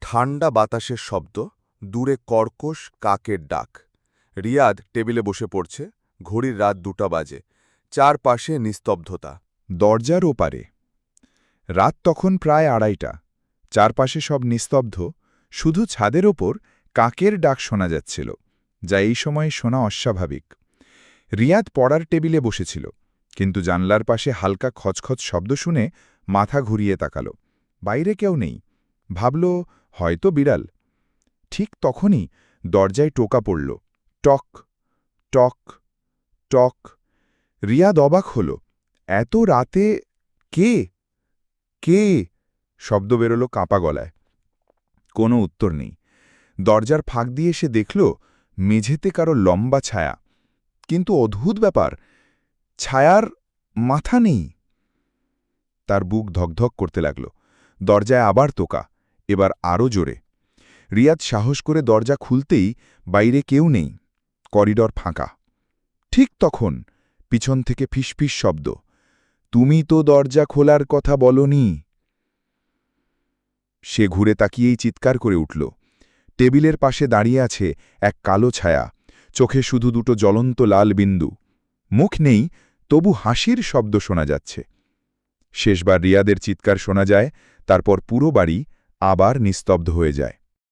ঠান্ডা বাতাসের শব্দ, দূরে কর্কশ কাকের ডাক। রিয়াদ টেবিলে বসে পড়ছে, ঘড়ির রাত 2টা বাজে। চারপাশে নিস্তব্ধতা। দরজার ওপারে রাত তখন প্রায় 2:30। চারপাশে সব নিস্তব্ধ, শুধু ছাদের ওপর কাকের ডাক শোনা যাচ্ছিল, যা এই সময়ে শোনা অস্বাভাবিক। রিয়াদ পড়ার টেবিলে বসেছিল, কিন্তু জানলার পাশে হালকা খচখচ শব্দ শুনে মাথা ঘুরিয়ে তাকাল। বাইরে কেউ নেই। ভাবল, হয়তো বিড়াল। ঠিক তখনই দরজায় টোকা পড়ল। টক টক টক। রিয়াদ অবাক হল। এত রাতে কে কে শব্দ বেরোল কাঁপা গলায়। কোনো উত্তর নেই। দরজার ফাঁক দিয়ে সে দেখল মেঝেতে কারো লম্বা ছায়া, কিন্তু অদ্ভুত ব্যাপার, ছায়ার মাথা নেই। তার বুক ধকধক করতে লাগল। দরজায় আবার টোকা, এবার আরও জোরে। রিয়াদ সাহস করে দরজা খুলতেই বাইরে কেউ নেই, করিডর ফাঁকা। ঠিক তখন পিছন থেকে ফিসফিস শব্দ, তুমি তো দরজা খোলার কথা বলনি। সে ঘুরে তাকিয়েই চিৎকার করে উঠল। টেবিলের পাশে দাঁড়িয়ে আছে এক কালো ছায়া, চোখে শুধু দুটো জ্বলন্ত লাল বিন্দু। মুখ নেই, তবু হাসির শব্দ শোনা যাচ্ছে। শেষবার রিয়াদের চিৎকার শোনা যায়, তারপর পুরো বাড়ি আবার নিস্তব্ধ হয়ে যায়।